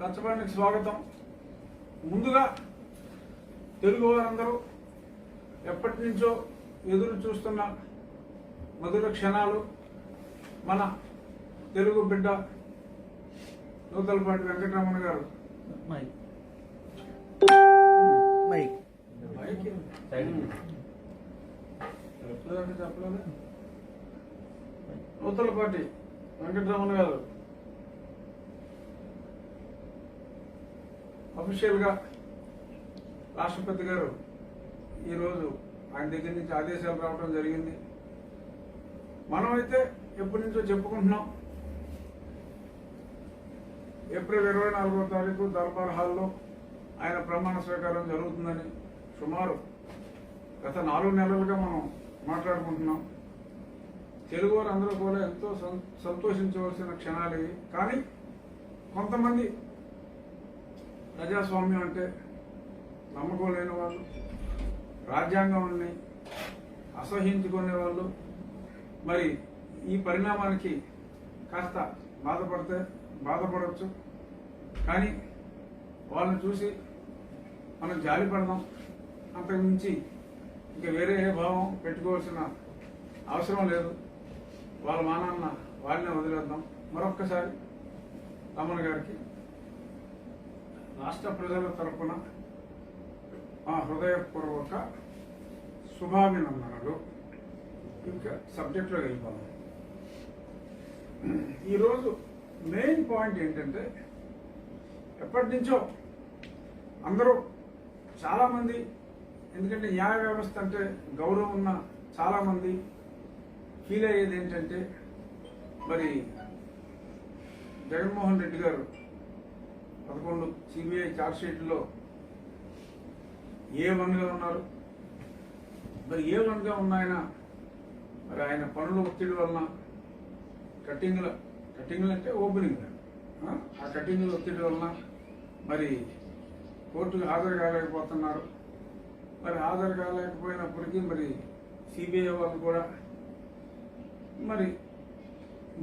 రచ్చబండికి స్వాగతం. ముందుగా తెలుగు వారందరూ ఎప్పటి నుంచో ఎదురు చూస్తున్న మధుర క్షణాలు మన తెలుగు బిడ్డ నూతలపాటి వెంకటరమణ గారు చెప్పలేదు. నూతలపాటి వెంకటరమణ గారు అఫీషియల్గా రాష్ట్రపతి గారు ఈరోజు ఆయన దగ్గర నుంచి ఆదేశాలు రావడం జరిగింది. మనమైతే ఎప్పటి నుంచో చెప్పుకుంటున్నాం, ఏప్రిల్ 24వ తారీఖు దర్బార్ హాల్లో ఆయన ప్రమాణ స్వీకారం జరుగుతుందని సుమారు గత 4 నెలలుగా మనం మాట్లాడుకుంటున్నాం. తెలుగు వారు అందరూ కూడా ఎంతో సంతోషించవలసిన క్షణాలు ఇవి. కానీ కొంతమంది ప్రజాస్వామ్యం అంటే నమ్మకం లేని వాళ్ళు, రాజ్యాంగాన్ని అసహ్యించుకునే వాళ్ళు మరి ఈ పరిణామానికి కాస్త బాధపడవచ్చు. కానీ వాళ్ళని చూసి మనం జాలి పడదాం, అంతకుమించి ఇంకా వేరే ఏ భావం పెట్టుకోవాల్సిన అవసరం లేదు. వాళ్ళ మానాన్న వాళ్ళనే వదిలేద్దాం. మరొక్కసారి రమణ గారికి రాష్ట్ర ప్రజల తరపున మా హృదయపూర్వక శుభాభినందనలు. ఇంకా సబ్జెక్టులో వెళ్ళిపోదాం. ఈరోజు మెయిన్ పాయింట్ ఏంటంటే, ఎప్పటి నుంచో అందరూ చాలామంది, ఎందుకంటే న్యాయ వ్యవస్థ అంటే గౌరవం ఉన్న చాలామంది ఫీల్ అయ్యేది ఏంటంటే, మరి జగన్మోహన్ రెడ్డి గారు 11 సిబిఐ ఛార్జ్షీట్లో A1గా ఉన్నారు. మరి A1గా ఉన్నాయన మరి ఆయన పనుల ఒత్తిడి వలన కట్టింగ్లు అంటే ఓపెనింగ్, ఆ కట్టింగ్ల ఒత్తిడి వలన మరి కోర్టుకు హాజరు కాలేకపోతున్నారు. మరి హాజరు కాలేకపోయినప్పటికీ మరి సిబిఐ వాళ్ళు కూడా మరి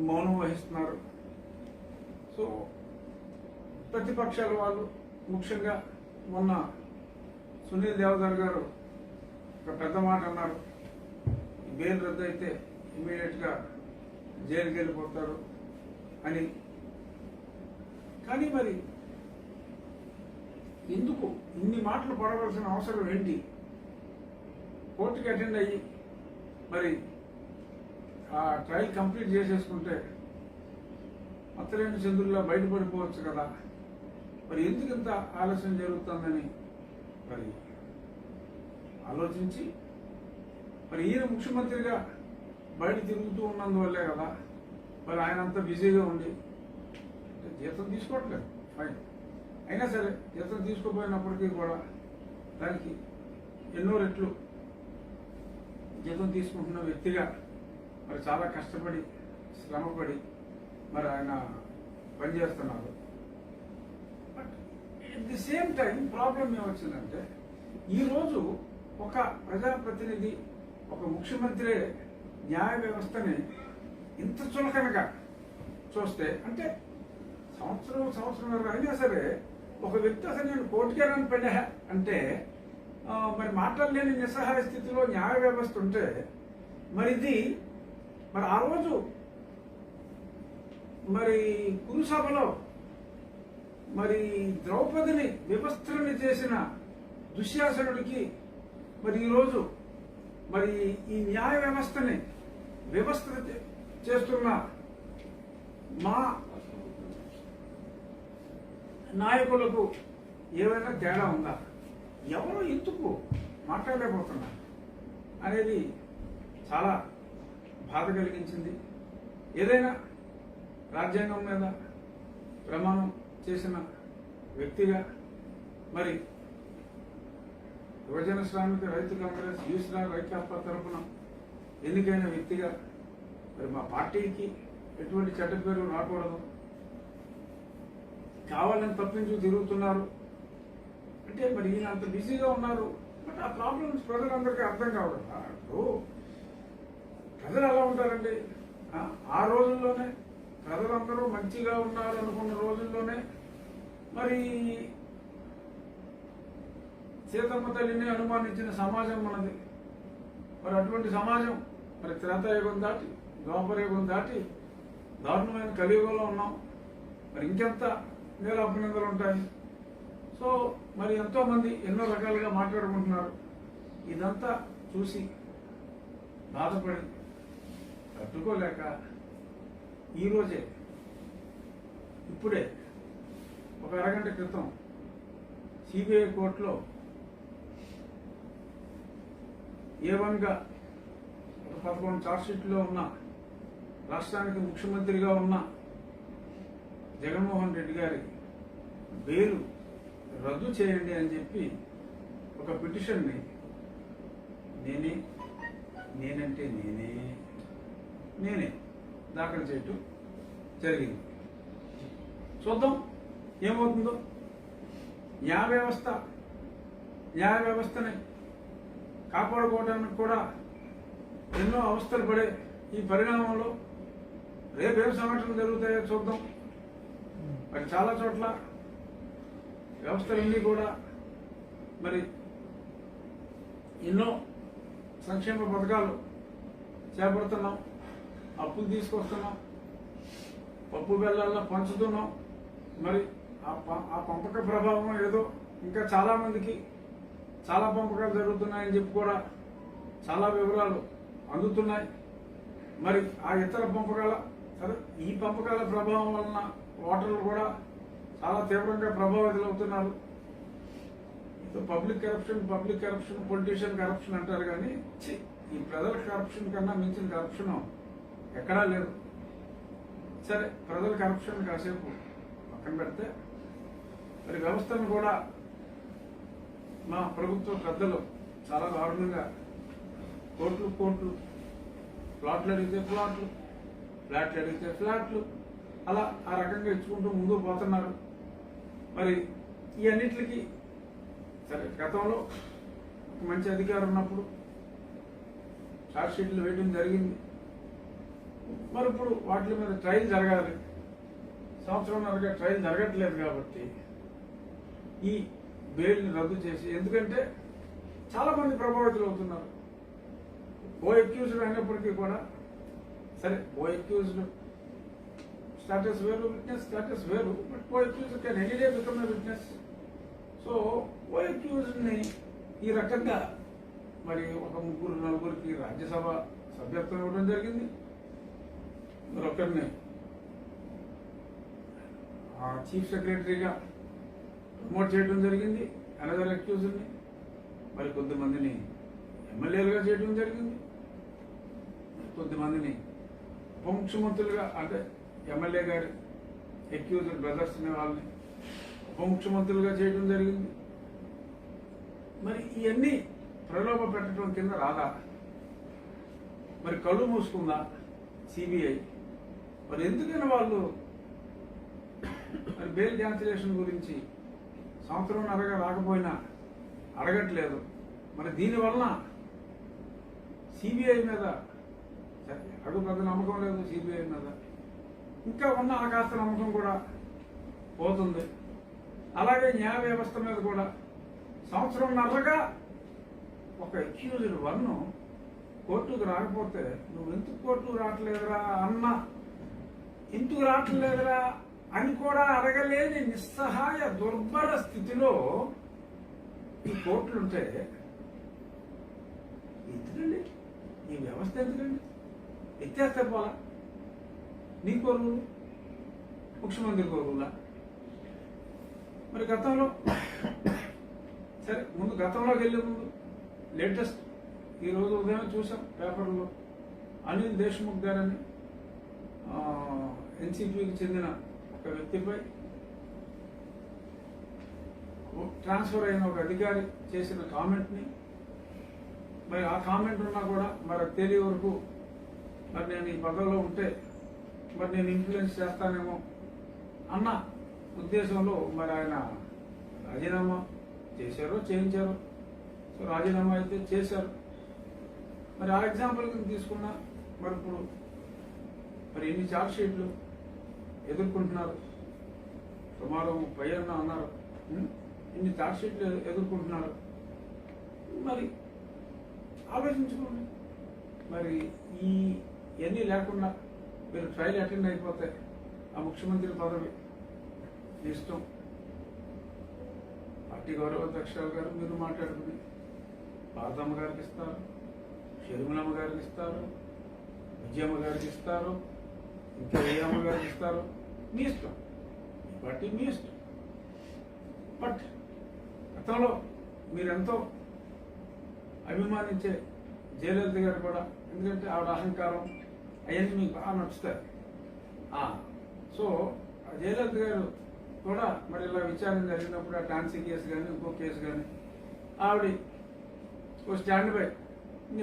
మౌనం వహిస్తున్నారు. సో ప్రతిపక్షాల వాళ్ళు, ముఖ్యంగా మొన్న సునీల్ దేవధర్ గారు ఒక పెద్ద మాట అన్నారు, బెయిల్ రద్దు అయితే ఇమీడియట్గా జైలుకి వెళ్ళిపోతారు అని. కానీ మరి ఎందుకు ఇన్ని మాటలు పడవలసిన అవసరం ఏంటి? కోర్టుకి అటెండ్ అయ్యి మరి ఆ ట్రయల్ కంప్లీట్ చేసేసుకుంటే అత్తలేని చంద్రుల్లా బయటపడిపోవచ్చు కదా. మరి ఎందుకు ఇంత ఆలస్యం జరుగుతుందని మరి ఆలోచించి, మరి ఈయన ముఖ్యమంత్రిగా బయట తిరుగుతూ ఉన్నందువల్లే కదా మరి ఆయన అంతా బిజీగా ఉండి జీతం తీసుకోవట్లేదు, ఫైన్. అయినా సరే జీతం తీసుకోపోయినప్పటికీ కూడా దానికి ఎన్నో రెట్లు జీతం తీసుకుంటున్న వ్యక్తిగా మరి చాలా కష్టపడి శ్రమపడి మరి ఆయన పనిచేస్తున్నారు. But at the same time problem ఏమొచ్చిందంటే, ఈరోజు ఒక ప్రజాప్రతినిధి, ఒక ముఖ్యమంత్రి న్యాయ వ్యవస్థని ఇంత చులకనగా చూస్తే, అంటే సంవత్సరం అయినా సరే ఒక వ్యక్తి అసలు నేను కోర్టుకేరని పడా అంటే మరి మాట్లాడలేని నిస్సహాయ స్థితిలో న్యాయ వ్యవస్థ ఉంటే, మరి ఇది మరి ఆ రోజు మరి కురుసభలో మరి ద్రౌపదిని వివస్త్రని చేసిన దుశ్శాసనుడికి మరి ఈరోజు మరి ఈ న్యాయ వ్యవస్థని వ్యవస్థ చేస్తున్న మా నాయకులకు ఏమైనా తేడా ఉందా? ఎవరు ఎందుకు మాట్లాడలేకపోతున్నారు అనేది చాలా బాధ కలిగించింది. ఏదైనా రాజ్యాంగం మీద ప్రమాణం చేసిన వ్యక్తిగా, మరి యువజన శ్రామిక రైతు కాంగ్రెస్ యూస్రా రైకాపా తరఫున ఎన్నికైన వ్యక్తిగా మరి మా పార్టీకి ఎటువంటి చెడ్డ పేరు రాకూడదు, కావాలని తప్పించు తిరుగుతున్నారు అంటే మరి ఈయన అంత బిజీగా ఉన్నారు. బట్ ఆ ప్రాబ్లమ్స్ ప్రజలందరికీ అర్థం కావడం. ప్రజలు ఎలా ఉంటారండి? ఆ రోజుల్లోనే ప్రజలందరూ మంచిగా ఉన్నారు అనుకున్న రోజుల్లోనే మరి సీతమ్మ తల్లిని అనుమానించిన సమాజం మనది. మరి అటువంటి సమాజం మరి త్రేతాయుగం దాటి ద్వాపరయుగం దాటి దారుణమైన కలియుగంలో ఉన్నాం. మరి ఇంకెంత నీలాపనిందలు ఉంటాయి. సో మరి ఎంతో మంది ఎన్నో రకాలుగా మాట్లాడుకుంటున్నారు. ఇదంతా చూసి బాధపడి తట్టుకోలేక ఈరోజే ఇప్పుడే ఒక అరగంట క్రితం సిబిఐ కోర్టులో A1గా ఒక 11 ఛార్జ్షీట్లో ఉన్న రాష్ట్రానికి ముఖ్యమంత్రిగా ఉన్న జగన్మోహన్ రెడ్డి గారి బెయిల్ రద్దు చేయండి అని చెప్పి ఒక పిటిషన్ని నేనంటే నేనే దాఖలు చేయటం జరిగింది. చూద్దాం ఏమవుతుందో. న్యాయ వ్యవస్థని కాపాడుకోవడానికి కూడా ఎన్నో అవస్థలు పడే ఈ పరిణామంలో రేపేం సంఘటనలు జరుగుతాయో చూద్దాం. మరి చాలా చోట్ల వ్యవస్థలన్నీ కూడా మరి ఎన్నో సంక్షేమ పథకాలు చేపడుతున్నాం, అప్పులు తీసుకొస్తున్నాం, పప్పు బెల్లాల్లో పంచుతున్నాం. మరి ఆ పంపక ప్రభావం ఏదో ఇంకా చాలా మందికి చాలా పంపకాలు జరుగుతున్నాయని చెప్పి కూడా చాలా వివరాలు అందుతున్నాయి. మరి ఆ ఇతర పంపకాల ఈ పంపకాల ప్రభావం వలన ఓటర్లు కూడా చాలా తీవ్రంగా ప్రభావితులవుతున్నారు. పబ్లిక్ కరప్షన్ పొలిటీషియన్ కరప్షన్ అంటారు కానీ ఈ ప్రజల కరప్షన్ కన్నా మించిన కరప్షన్ ఎక్కడా లేదు. సరే, ప్రజల కరప్షన్ కాసేపు పక్కన పెడితే మరి వ్యవస్థను కూడా మా ప్రభుత్వ పెద్దలు చాలా దారుణంగా కోట్లు ప్లాట్లు అడిగితే ప్లాట్లు, ఫ్లాట్లు అడిగితే ఫ్లాట్లు, అలా ఆ రకంగా ఇచ్చుకుంటూ ముందుకు పోతున్నారు. మరి ఈ అన్నిటికీ సరే గతంలో మంచి అధికారం ఉన్నప్పుడు ఛార్జ్షీట్లు వేయడం జరిగింది. మరి ఇప్పుడు వాటి మీద ట్రయల్ జరగాలి. సంవత్సరంన్నరగా ట్రయల్ జరగట్లేదు కాబట్టి ఈ బెయిల్ని రద్దు చేసి, ఎందుకంటే చాలా మంది ప్రభావితులు అవుతున్నారు. ఓ అక్యూజ్డ్ అయినప్పటికీ కూడా సరే, ఓ అక్యూజ్డ్ స్టాటస్ వేరు, విట్నెస్ స్టాటస్ వేరు, బట్ ఓ accused can any day become a witness. So ఓ అక్యూజ్డ్ని ఈ రకంగా మరి ఒక 3-4 రాజ్యసభ సభ్యత్వం ఇవ్వడం జరిగింది. మరొకరిని చీఫ్ సెక్రటరీగా ప్రమోట్ చేయడం జరిగింది, అనదర్ అక్యూజ్డ్ని. మరి కొద్దిమందిని ఎమ్మెల్యేలుగా చేయడం జరిగింది, కొద్దిమందిని ఉప ముఖ్యమంత్రులుగా, అంటే ఎమ్మెల్యే గారి అక్యూజ్డ్ బ్రదర్స్ అనే వాళ్ళని ఉప ముఖ్యమంత్రులుగా చేయడం జరిగింది. మరి ఇవన్నీ ప్రలోభ పెట్టడం కింద రాదా? మరి కళ్ళు మూసుకుందా సిబిఐ? మరి ఎందుకని వాళ్ళు మరి బెయిల్ క్యాన్సిలేషన్ గురించి సంవత్సరంన్నరగా రాకపోయినా అడగట్లేదు? మరి దీనివలన సిబిఐ మీద అడుగు పెద్ద నమ్మకం లేదు. సిబిఐ మీద ఇంకా ఉన్న ఆ కాస్త నమ్మకం కూడా పోతుంది. అలాగే న్యాయ వ్యవస్థ మీద కూడా సంవత్సరంన్నరగా ఒక అక్యూజ్డ్ వన్ను కోర్టుకు రాకపోతే నువ్వు ఎందుకు కోర్టుకు రావట్లేదురా అన్న, ఎందుకు రావట్లేదురా అని కూడా అడగలేని నిస్సహాయ దుర్భర స్థితిలో ఈ కోర్టులుంటే ఎందుకండి ఈ వ్యవస్థ? ఎందుకండి ఎత్తేస్తే పోలా? నీకో రూలు, ముఖ్యమంత్రికో రూలా? మరి గతంలో సరే, ముందు గతంలోకి వెళ్ళే ముందు లేటెస్ట్ ఈరోజు ఉదయం చూసాం పేపర్లో, అనిల్ దేశ్ముఖ్ గారని ఎన్సీపీకి చెందిన ఒక వ్యక్తిపై ట్రాన్స్ఫర్ అయిన ఒక అధికారి చేసిన కామెంట్ని, మరి ఆ కామెంట్ ఉన్నా కూడా మరి తెలియ వరకు మరి నేను ఈ పదవిలో ఉంటే మరి నేను ఇన్ఫ్లుయెన్స్ చేస్తానేమో అన్న ఉద్దేశంలో మరి ఆయన రాజీనామా చేశారో చేయించారో. సో రాజీనామా అయితే చేశారు. మరి ఆ ఎగ్జాంపుల్ తీసుకున్నా మరి ఇప్పుడు మరి ఎన్ని ఛార్జ్ షీట్లు ఎదుర్కొంటున్నారు. సుమారు 30 అన్నారు. ఇన్ని చార్జ్ షీట్లు ఎదుర్కొంటున్నారు. మరి ఆలోచించుకోండి. మరి ఇవన్నీ లేకుండా మీరు ట్రయల్ అటెండ్ అయిపోతే ఆ ముఖ్యమంత్రి పదవి ఇష్టం. పార్టీ గౌరవ అధ్యక్షురాలు గారు మీరు మాట్లాడుకుని పార్వతమ్మ గారికి ఇస్తారు, షర్మిలమ్మ గారికి ఇస్తారు, విజయమ్మ గారికి ఇస్తారు, ఇంకా అమ్మ గారికి ఇస్తారు. మీ ఇష్టం, మీ పార్టీ మీ ఇష్టం. బట్ గతంలో మీరెంతో అభిమానించే జయలలిత గారు కూడా, ఎందుకంటే ఆవిడ అహంకారం అవన్నీ మీకు బాగా నచ్చుతాయి. సో జయలలిత గారు కూడా మరి ఇలా విచారణ జరిగినప్పుడు ఆ టాన్సీ కేసు కానీ ఇంకో కేసు కానీ ఆవిడ ఒక స్టాండ్ బై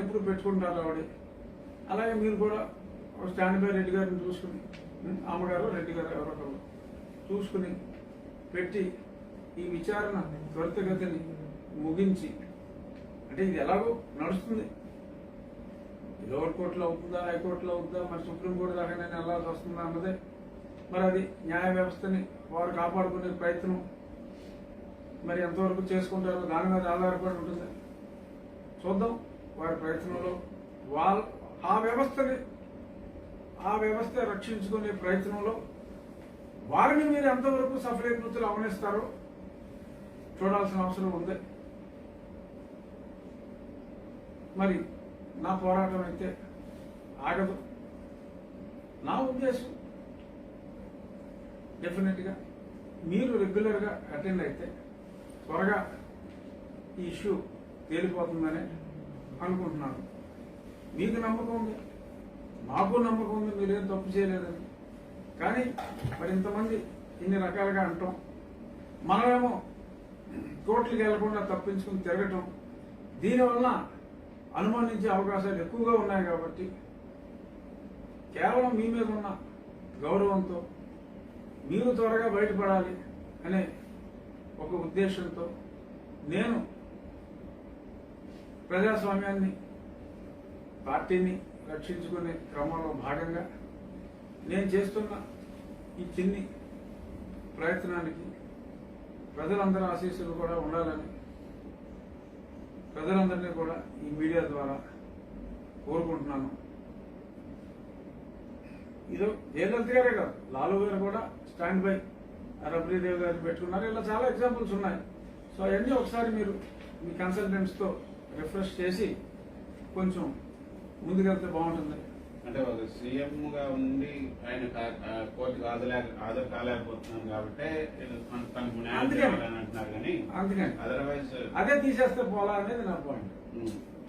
ఎప్పుడు పెట్టుకుంటారు ఆవిడ. అలాగే మీరు కూడా ఒక స్టాండ్ బై రెడ్డి గారిని చూసుకుని, అమ్మగారు రెడ్డి గారు ఎవరో చూసుకుని పెట్టి ఈ విచారణ త్వరితగతిని ముగించి, అంటే ఇది ఎలాగో నడుస్తుంది, లోవర్ కోర్టులో అవుతుందా హైకోర్టులో అవుతుందా మరి సుప్రీంకోర్టు దాకా నేను వెళ్ళాల్సి వస్తుందా అన్నదే. మరి అది న్యాయ వ్యవస్థని వారు కాపాడుకునే ప్రయత్నం మరి ఎంతవరకు చేసుకుంటారో దాని మీద ఆధారపడి ఉంటుంది. చూద్దాం. వారి ప్రయత్నంలో ఆ వ్యవస్థ రక్షించుకునే ప్రయత్నంలో వారిని మీరు ఎంతవరకు సఫలీకృతులు అవనిస్తారో చూడాల్సిన అవసరం ఉంది. మరి నా పోరాటం అయితే ఆగదు. నా ఉద్దేశం డెఫినెట్గా మీరు రెగ్యులర్గా అటెండ్ అయితే త్వరగా ఈ ఇష్యూ తేలిపోతుందని అనుకుంటున్నాను. మీకు నమ్మకం ఉంది, మాకు నమ్మకం ఉంది, మీరేం తప్పు చేయలేదని. కానీ మరి ఇంతమంది ఇన్ని రకాలుగా అంటాం, మనమేమో కోర్టులకు వెళ్లకుండా తప్పించుకుని తిరగటం, దీనివల్ల అనుమానించే అవకాశాలు ఎక్కువగా ఉన్నాయి. కాబట్టి కేవలం మీ మీద ఉన్న గౌరవంతో మీరు త్వరగా బయటపడాలి అనే ఒక ఉద్దేశంతో నేను ప్రజాస్వామ్యాన్ని, పార్టీని రక్షించుకునే క్రమంలో భాగంగా నేను చేస్తున్న ఈ చిన్ని ప్రయత్నానికి ప్రజలందరి ఆశీస్సులు కూడా ఉండాలని ప్రజలందరినీ కూడా ఈ మీడియా ద్వారా కోరుకుంటున్నాను. ఇదో జయలలిత గారే కాదు, లాలు గారు కూడా స్టాండ్ బై రబ్రీదేవి గారు పెట్టుకున్నారు. ఇలా చాలా ఎగ్జాంపుల్స్ ఉన్నాయి. సో అవన్నీ ఒకసారి మీరు మీ కన్సల్టెంట్స్తో రిఫ్రెష్ చేసి కొంచెం ముందుకెళ్తే బాగుంటుంది. అంటే ఒక సీఎంగా ఉండి ఆయన కోర్టుకు హాజరు కాలేకపోతున్నాం కాబట్టి అంటున్నారు. కానీ అందుకని అదర్వైజ్ అదే తీసేస్తే పోలా అనేది నా పాయింట్.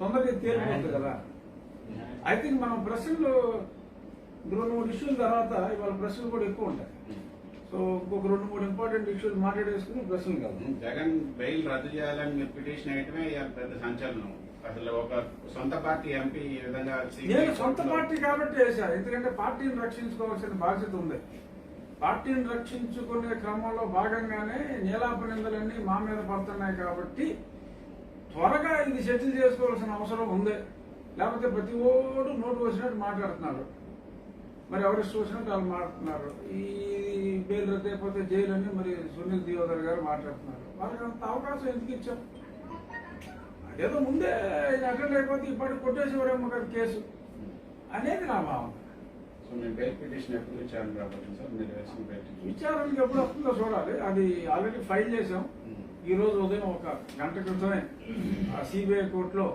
తొందరగా తేలిపోతుంది కదా. ఐ థింక్ మనం ప్రశ్నలు 2-3 ఇష్యూల తర్వాత ఇవాళ ప్రశ్నలు కూడా ఎక్కువ ఉంటాయి. సో ఇంకొక 2-3 ఇంపార్టెంట్ ఇష్యూలు మాట్లాడేసుకుని ప్రశ్నలు కాదు. జగన్ బెయిల్ రద్దు చేయాలని మీరు పిటిషన్ వేయటమే పెద్ద సంచలనం. అసలు ఒక సొంత పార్టీ ఎంపీ ఈ విధంగా నేను సొంత పార్టీ కాబట్టి వేశాను. ఎందుకంటే పార్టీని రక్షించుకోవాల్సిన బాధ్యత ఉంది. పార్టీని రక్షించుకునే క్రమంలో భాగంగానే నీలాప నిందలన్నీ మా మీద పడుతున్నాయి. కాబట్టి త్వరగా ఇది సెటిల్ చేసుకోవాల్సిన అవసరం ఉంది. లేకపోతే ప్రతి ఓడు నోటు వచ్చినట్టు మాట్లాడుతున్నారు. మరి ఎవరికి చూసినట్టు వాళ్ళు మాట్లాడుతున్నారు. ఈ బెయిల్ రద్దు అయిపోతే జైలు అని మరి సునీల్ దియోదర్ గారు మాట్లాడుతున్నారు. వాళ్ళకి అంత అవకాశం ఎందుకు ఇచ్చాం? అదేదో ముందే అటెండ్ అయిపోతే ఇప్పటికి కొట్టేసేవారేమో కదా కేసు అనేది నా భావన. విచారణకి ఎప్పుడు వస్తుందో చూడాలి. అది ఆల్రెడీ ఫైల్ చేసాం. ఈ రోజు ఉదయం 1 గంట క్రితమే సిబిఐ కోర్టులో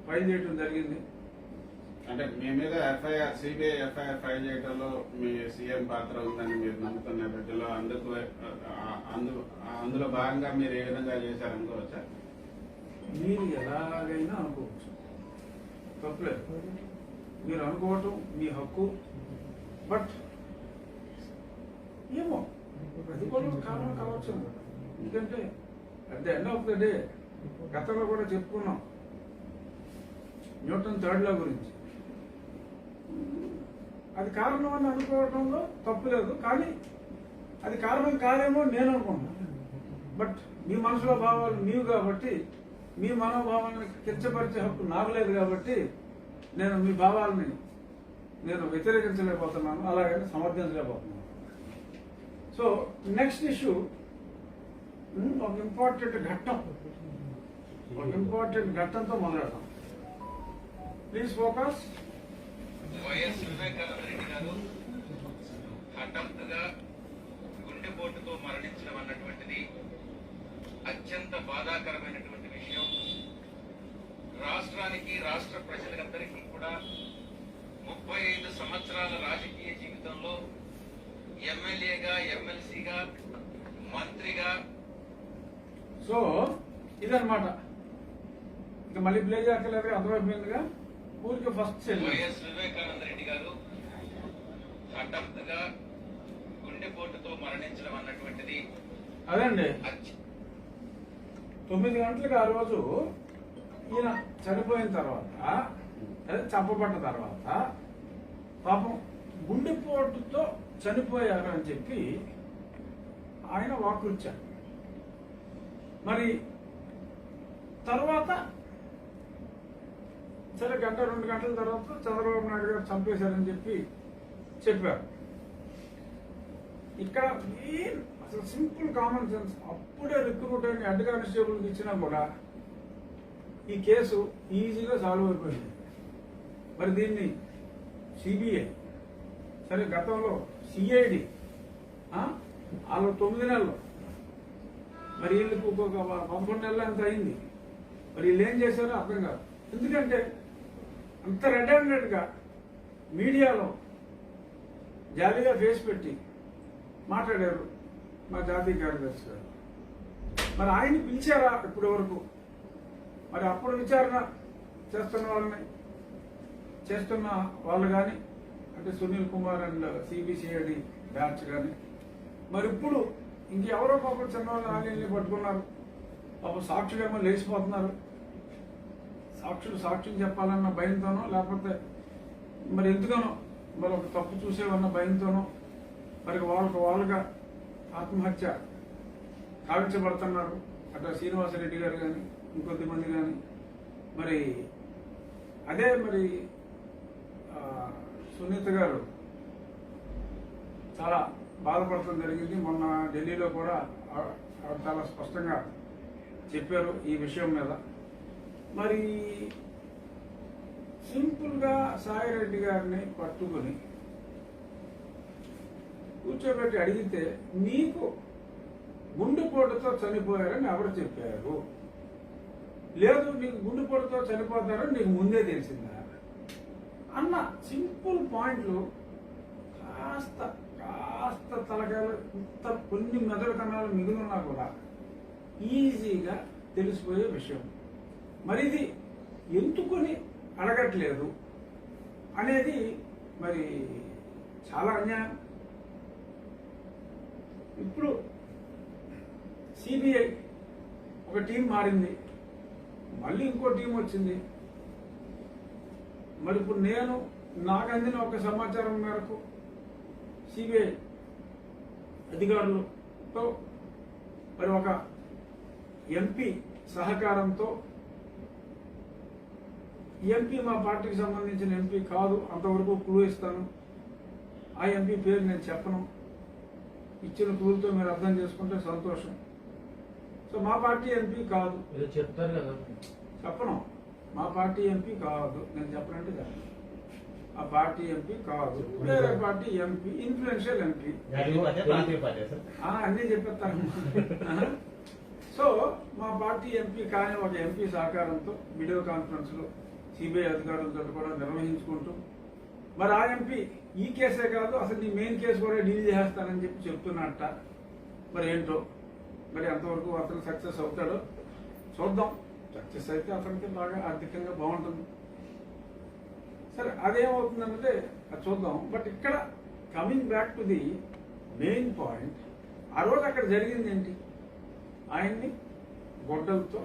ఫైల్ చేయడం జరిగింది. అంటే మీ మీద సిబిఐ ఎఫ్ఐఆర్ ఫైల్ చేయడంలో మీ సీఎం పాత్ర ఉందని మీరు నమ్ముతున్న నేపథ్యంలో అందులో భాగంగా మీరు ఏ విధంగా చేశారనుకోవచ్చా? మీరు ఎలాగైనా అనుకోవచ్చు, తప్పలేదు. మీరు అనుకోవటం మీ హక్కు. బట్ ఏమో ప్రతికూలం కారణం కావచ్చు. ఎందుకంటే at the end of the day గతంలో కూడా చెప్పుకున్నాం న్యూటన్ థర్డ్ లా గురించి. అది కారణం అని అనుకోవడంలో తప్పులేదు. కానీ అది కారణం కాదేమో నేను అనుకుంటున్నాను. బట్ మీ మనసులో భావాలు నీవు కాబట్టి మీ మనోభావాలను కించపరిచే హక్కు నాకు లేదు. కాబట్టి నేను మీ భావాలని నేను వ్యతిరేకించలేకపోతున్నాను, అలాగని సమర్థించలేకపోతున్నాను. సో నెక్స్ట్ ఇష్యూ ఒక ఇంపార్టెంట్ ఘట్టంతో మొదలెడతాం. Please focus. వైఎస్ వివేకానంద రెడ్డి గారు హఠాత్తుగా గుండెపోటుతో మరణించడం అన్నటువంటిది అత్యంత బాధాకరమైనటువంటి విషయం. రాష్ట్రానికి, రాష్ట్ర ప్రజలందరికీ కూడా 35 సంవత్సరాల రాజకీయ జీవితంలో ఎమ్మెల్యేగా, ఎమ్మెల్సీగా, మంత్రిగా. సో ఇదన్నమాట. ఇంకా మళ్ళీ ప్లే చేయక్కర్లేదు, అర్థమైపోయిందిగా. ఊరికి ఫస్ట్ వైఎస్ వివేకానంద రెడ్డి గారు హఠాత్తుగా గుండెపోటుతో మరణించడం అన్నటువంటిది అదండి 9 గంటలకు ఆ రోజు ఈయన చనిపోయిన తర్వాత, అదే చంపబడ్డ తర్వాత, పాపం గుండెపోటుతో చనిపోయారు అని చెప్పి ఆయన వాక్కుచ్చారు. మరి తర్వాత సరే 1-2 గంటల తర్వాత చంద్రబాబు నాయుడు గారు చంపేశారని చెప్పి చెప్పారు. ఇక్కడ అసలు సింపుల్ కామన్ సెన్స్, అప్పుడే రిక్రూట్ అయిన హెడ్ కానిస్టేబుల్కి ఇచ్చినా కూడా ఈ కేసు ఈజీగా సాల్వ్ అయిపోయింది. మరి దీన్ని సిబిఐ, సరే గతంలో సిఐడి, వాళ్ళు 9 నెలలు, మరి వీళ్ళకి ఒక్కొక్క 11 నెలలు ఎంత అయింది. మరి వీళ్ళు ఏం చేశారో అర్థం కాదు. ఎందుకంటే అంత రెడ్ హ్యాండెడ్గా మీడియాలో జాలీగా ఫేస్ పెట్టి మాట్లాడారు మా జాతీయ కార్యదర్శి గారు. మరి ఆయన పిలిచారా ఇప్పటి వరకు? మరి అప్పుడు విచారణ చేస్తున్న వాళ్ళు కానీ, అంటే Sunil Kumar and CBCID batch కానీ, మరి ఇప్పుడు ఇంకెవరో పాపం చిన్నవాళ్ళు ఆలీల్ని పట్టుకున్నారు. పాపం సాక్షులేమో లేచిపోతున్నారు. సాక్షులు చెప్పాలన్న భయంతోనో, లేకపోతే మరి ఎందుకనో మరి ఒక తప్పు చూసేవన్న భయంతోనో మరి వాళ్ళుగా ఆత్మహత్య కావించబడుతున్నారు. అట్లా శ్రీనివాసరెడ్డి గారు కానీ, ఇంకొద్ది మంది కానీ. మరి అదే మరి సునీత గారు చాలా బాధపడటం జరిగింది. మొన్న ఢిల్లీలో కూడా ఆవిడ చాలా స్పష్టంగా చెప్పారు ఈ విషయం మీద. మరి సింపుల్గా సాయిరెడ్డి గారిని పట్టుకుని కూర్చోబెట్టి అడిగితే, నీకు గుండెపోటుతో చనిపోయారని ఎవరు చెప్పారు? లేదు, నీకు గుండెపోటుతో చనిపోతారని నీకు ముందే తెలిసిందా అన్న సింపుల్ పాయింట్లు కాస్త తలకాయలు ఇంత కొన్ని మెదడు కణాలు మిగిలినా కూడా ఈజీగా తెలిసిపోయే విషయం. మరి ఇది ఎందుకని అడగట్లేదు అనేది మరి చాలా అన్యాయం. ఇప్పుడు సిబిఐ ఒక టీం మారింది, మళ్ళీ ఇంకో టీం వచ్చింది. మరి ఇప్పుడు నాకు అందిన ఒక సమాచారం మేరకు సిబిఐ అధికారులతో మరి ఒక ఎంపీ సహకారంతో, ఎంపీ మా పార్టీకి సంబంధించిన ఎంపీ కాదు, అంతవరకు క్లూ ఇస్తాను. ఆ ఎంపీ పేరు నేను చెప్పను. ఇచ్చిన క్లూలతో మీరు అర్థం చేసుకుంటే సంతోషం. సో మా పార్టీ ఎంపీ కాదు, చెప్తారు కదా, చెప్పను. మా పార్టీ ఎంపీ కాదు, నేను చెప్పనంటే చెప్పను. ఆ పార్టీ ఎంపీ కాదు, వేరే పార్టీ ఎంపీ, ఇన్ఫ్లుయెన్షియల్ ఎంపీ. అన్నీ చెప్పేస్తాను. సో మా పార్టీ ఎంపీ కానీ ఒక ఎంపీ సహకారంతో వీడియో కాన్ఫరెన్స్ లో సిబిఐ అధికారులతో కూడా నిర్వహించుకుంటూ, మరి ఆ ఎంపీ ఈ కేసే కాదు అసలు నీ మెయిన్ కేసు కూడా డీల్ చేస్తానని చెప్పి చెప్తున్నట్ట. మరి ఏంటో, మరి ఎంతవరకు అతను సక్సెస్ అవుతాడో చూద్దాం. సక్సెస్ అయితే అతనికి బాగా ఆర్థికంగా బాగుంటుంది. సరే అదేమవుతుందంటే అది చూద్దాం. బట్ ఇక్కడ coming back to the main point, ఆ రోజు అక్కడ జరిగింది ఏంటి? ఆయన్ని గొడ్డలతో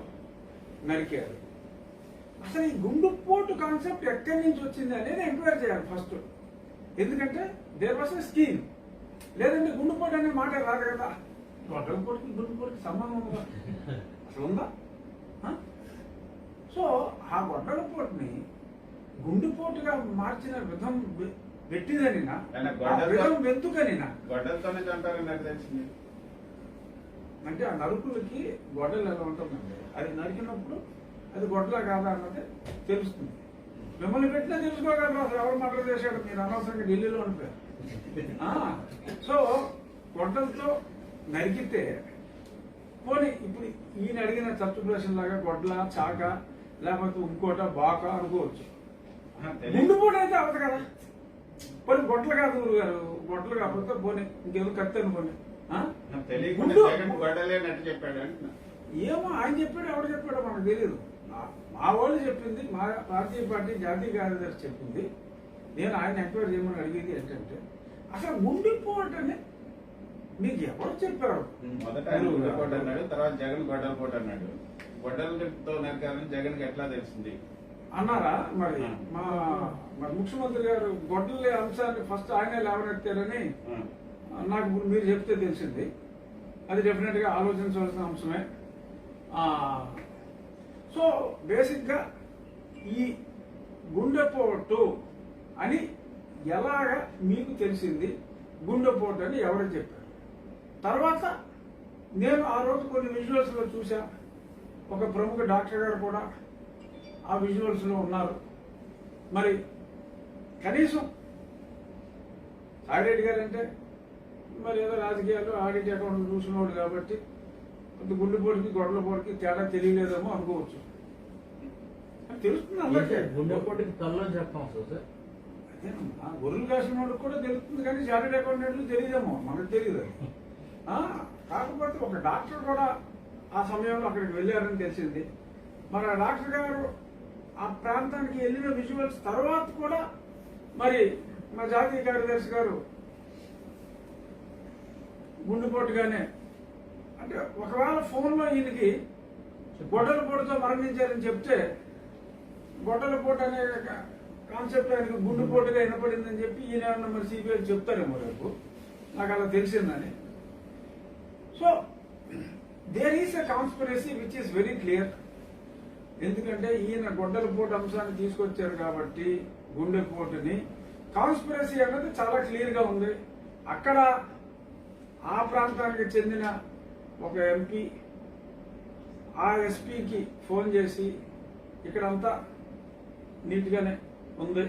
నరికారు. అసలు ఈ గుండెపోటు కాన్సెప్ట్ ఎక్కడి నుంచి వచ్చింది అనేది ఎంక్వైరీ చేయాలి ఫస్ట్. ఎందుకంటే దేర్ వాస్ ఎ స్కీమ్. లేదంటే గుండెపోటు అనే మాట రాదు కదా. గొడ్డలపోటుకి గుండెపోటుకి సంబంధం ఉందా? అసలు ఉందా? సో ఆ గొడ్డలపోటుని గుండెపోటుగా మార్చిన పెట్టిదనినా ఆయన ఆ గొడ్డలతో- విధం ఎందుకనినా గొడ్డలతోనే చంపారని నాకు తెలిసింది. అంటే ఆ నరుకులకి గొడ్డలు ఎలా ఉంటుందండి, అది నరికినప్పుడు అది గొడ్డలా కాదా అన్నది తెలుస్తుంది. మిమ్మల్ని పెట్టినా తెలుసుకోగలరు అసలు ఎవరు మర్డర్ చేశాడు, మీరు అనవసరంగా ఢిల్లీలో ఉండిపోయారు. సో గొడ్డలతో నరికితే పోనీ ఇప్పుడు ఈయన అడిగిన చర్చ ప్రశ్న లాగా గొడ్ల చాక లేకపోతే ఇంకోట బాక అనుకోవచ్చు. తెలియదు. ముందు పూట అయితే అవదు కదా, పోనీ గొడ్డలు కాదు గురువు గారు, గొడ్డలు కాకపోతే పోనీ ఇంకేదో కత్తి అనుకోండి. నాకు తెలియకుండా ముందు- జగన్ గొడ్డలేనట్టు చెప్పాడు అంటున్నా. ఏమో ఆయన చెప్పాడు ఎవరు చెప్పాడో మనకు తెలియదు. మా వాళ్ళు చెప్పింది, మా పార్టీ జాతీయ కార్యదర్శి చెప్పింది. నేను ఆయన ఎంక్వైరీ చేయమని అడిగేది ఏంటంటే అసలు ముండిపోవటనే మీకు ఎవరు చెప్పారు? మొదట ఆయన గుడ్డపోటు అన్నాడు, తర్వాత జగన్ గొడ్డల పోటు అన్నాడు. గొడ్డలతో నరకాలని జగన్ కి ఎట్లా తెలిసింది అన్నారా? మరి మరి ముఖ్యమంత్రి గారు గొడ్డలి అంశాన్ని ఫస్ట్ ఆయనే లేవనెత్తారని నాకు ఇప్పుడు మీరు చెప్తే తెలిసింది. అది డెఫినెట్ గా ఆలోచించవలసిన అంశమే. సో బేసిక్ గా ఈ గుండెపోటు అని ఎలాగ మీకు తెలిసింది, గుండెపోటు అని ఎవరు చెప్పారు? తర్వాత నేను ఆ రోజు కొన్ని విజువల్స్ లో చూసా, ఒక ప్రముఖ డాక్టర్ గారు కూడా ఆ విజువల్స్ లో ఉన్నారు. మరి కనీసం సాయిరెడ్డి గారు అంటే మరి ఏదో రాజకీయాలు ఆడిట్ అకౌంట్లు చూసినవాడు కాబట్టి కొంత గుండెపోటుకి గొడవలపోటుకి తేడా తెలియలేదేమో అనుకోవచ్చు. అది తెలుస్తుంది అందరికీ. గుండెపోటుకి తల్లో చెప్పాం సార్. అదేనమ్మా, గొర్రెలు కాసిన వాడికి కూడా తెలుస్తుంది కానీ చార్టెడ్ అకౌంటెంట్లు తెలియదేమో, మనకు తెలియదు. కాకపోతే ఒక డాక్టర్ కూడా ఆ సమయంలో అక్కడికి వెళ్ళారని తెలిసింది. మరి ఆ డాక్టర్ గారు ఆ ప్రాంతానికి వెళ్ళిన విజువల్స్ తర్వాత కూడా మరి మా జాతీయ కార్యదర్శి గారు గుండెపోటుగానే, అంటే ఒకవేళ ఫోన్లో ఈయనకి గొడ్డలపోటుతో మరణించారని చెప్తే గొడ్డలపోటు అనే కాన్సెప్ట్ ఆయనకు గుండెపోటుగా వినపడిందని చెప్పి ఈయన మరి సిబిఐ చెప్తారేమో రేపు, నాకు అలా తెలిసిందని. So there is a conspiracy which is very clear. ఎందుకంటే ఈయన గొడ్డలపోటు అంశాన్ని తీసుకొచ్చారు కాబట్టి గుండెపోటుని, కాన్స్పిరసీ అన్నది చాలా క్లియర్ గా ఉంది. అక్కడ ఆ ప్రాంతానికి చెందిన ఒక ఎంపీ ఆ ఎస్పీకి ఫోన్ చేసి ఇక్కడంతా నీట్గానే ఉంది,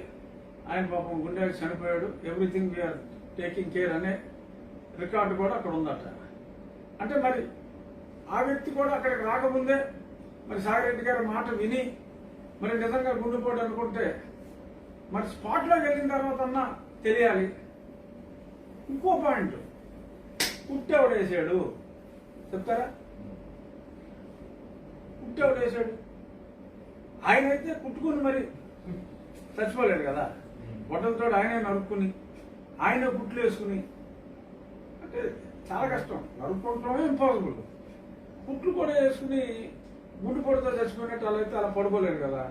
ఆయన పాపం గుండె చనిపోయాడు, ఎవ్రీథింగ్ వీఆర్ టేకింగ్ కేర్ అనే రికార్డు కూడా అక్కడ ఉందట. అంటే మరి ఆ వ్యక్తి కూడా అక్కడికి రాకముందే మరి సాయిరెడ్డి గారి మాట విని మరి నిజంగా గుండెపోటు అనుకుంటే మరి స్పాట్లోకి వెళ్ళిన తర్వాత అన్నా తెలియాలి. ఇంకో పాయింట్, కుట్టెవడేసాడు చెప్తారా? కుట్టెవడేసాడు? ఆయన అయితే కుట్టుకుని మరి చచ్చిపోలేడు కదా, బొట్టలతో ఆయనే నరుక్కుని ఆయనే కుట్లు వేసుకుని, అంటే చాలా కష్టం, నరుక్కోవటమే ఇంపాసిబుల్. కుట్లు కూడా వేసుకుని గుండెపోటుతో చచ్చిపోయినట్టు అలా అయితే అలా పడుకోలేడు కదా,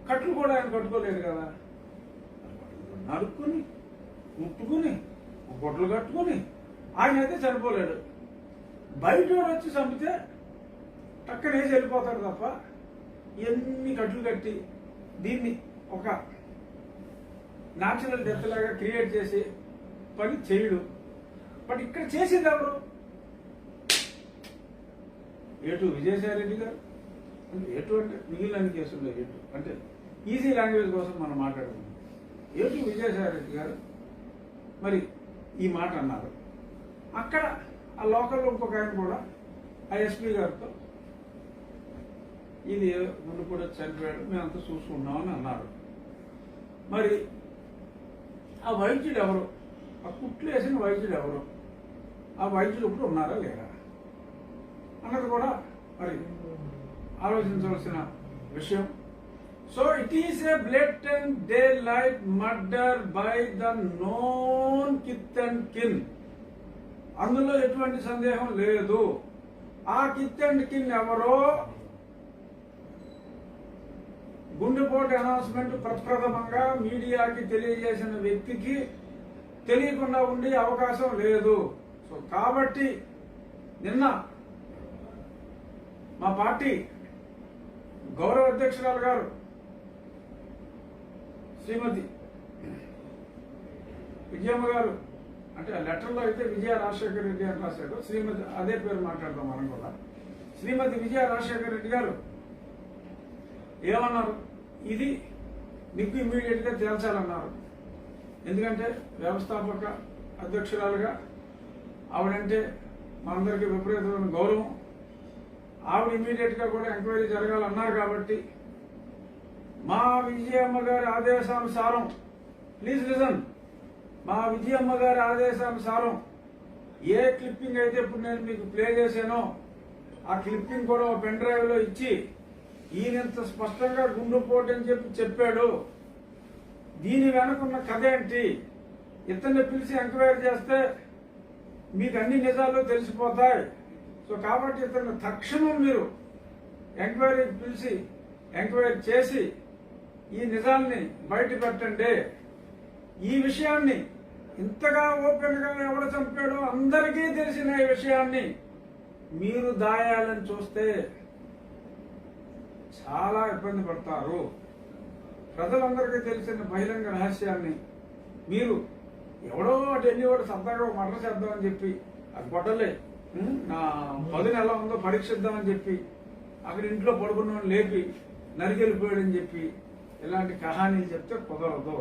కట్లు కూడా ఆయన కట్టుకోలేడు కదా. నరుక్కుని ముట్టుకుని గొడ్లు కట్టుకుని ఆయన అయితే చనిపోలేడు. బయట వచ్చి చంపితే టక్కన వేసి వెళ్ళిపోతాడు తప్ప ఎన్ని కట్లు కట్టి దీన్ని ఒక న్యాచురల్ డెత్ లాగా క్రియేట్ చేసి పని చేయడు. బట్ ఇక్కడ చేసింది ఎవరు? ఏటు విజయసాయిరెడ్డి గారు. అంటే ఏటు అంటే మిగిలిన కేసుల్లో ఏటు అంటే ఈజీ లాంగ్వేజ్ కోసం మనం మాట్లాడుతున్నాం. ఏటు విజయసాయిరెడ్డి గారు మరి ఈ మాట అన్నారు. అక్కడ ఆ లోకల్లో ఇంకొక ఆయన కూడా ఆ ఎస్పీ గారితో ఇది ముందు కూడా చనిపోయాడు, మేమంతా చూసుకున్నామని అన్నారు. మరి ఆ వైద్యుడు ఎవరు? ఆ కుట్లు వేసిన వైద్యుడు ఎవరు? ఆ వైద్యులు ఇప్పుడు ఉన్నారా లేరా అన్నది కూడా మరి ఆలోచించవలసిన విషయం. So it is a blatant day light murder by the known kith and కిన్. అందులో ఎటువంటి సందేహం లేదు. ఆ కిత్ అండ్ కిన్ ఎవరో గుండెపోటు అనౌన్స్మెంట్ ప్రప్రథమంగా మీడియాకి తెలియజేసిన వ్యక్తికి తెలియకుండా ఉండే అవకాశం లేదు. సో కాబట్టి నిన్న మా పార్టీ గౌరవ అధ్యక్షురాలు గారు శ్రీమతి విజయమ్మ గారు అంటే ఆ లెటర్లో అయితే విజయ రాజశేఖర రెడ్డి అని రాశాడు. శ్రీమతి అదే పేరు మాట్లాడతాం మనం కూడా. శ్రీమతి విజయ రాజశేఖర రెడ్డి గారు ఏమన్నారు? ఇది మీకు ఇమ్మీడియట్ గా తేల్చాలన్నారు. ఎందుకంటే వ్యవస్థాపక అధ్యక్షురాలుగా ఆవిడంటే మనందరికీ విపరీతమైన గౌరవం. ఆవిడ ఇమ్మీడియట్ గా కూడా ఎంక్వైరీ జరగాలన్నారు. కాబట్టి మా విజయమ్మ గారి ఆదేశానుసారం, ప్లీజ్ లిజన్, మా విజయమ్మ గారి ఆదేశానుసారం ఏ క్లిప్పింగ్ అయితే ఇప్పుడు నేను మీకు ప్లే చేశానో ఆ క్లిప్పింగ్ కూడా ఒక పెన్ డ్రైవ్ లో ఇచ్చి ఈయనంత స్పష్టంగా గుండెపోటు అని చెప్పాడు, దీని వెనుకున్న కథ ఏంటి, ఇతన్ని పిలిచి ఎంక్వైరీ చేస్తే మీకు అన్ని నిజాలు తెలిసిపోతాయి. సో కాబట్టి ఇతను తక్షణం మీరు ఎంక్వైరీకి పిలిచి ఎంక్వైరీ చేసి ఈ నిజాల్ని బయట పెట్టండి. ఈ విషయాన్ని ఇంతగా ఓపెన్ గా ఎవరు చంపాడో అందరికీ తెలిసిన ఈ విషయాన్ని మీరు దాయాలని చూస్తే చాలా ఇబ్బంది పడతారు. ప్రజలందరికీ తెలిసిన బహిరంగ రహస్యాన్ని మీరు ఎవడో అటు వెళ్ళి వాడు సరదాగా మర్డర్ చేద్దామని చెప్పి అది గొడవలే నా 10 నెల ఉందో పరీక్షిద్దామని చెప్పి అక్కడ ఇంట్లో పడుకున్న లేపి నరికెళ్ళిపోయాడని చెప్పి ఇలాంటి కహానీలు చెప్తే కుదరదు.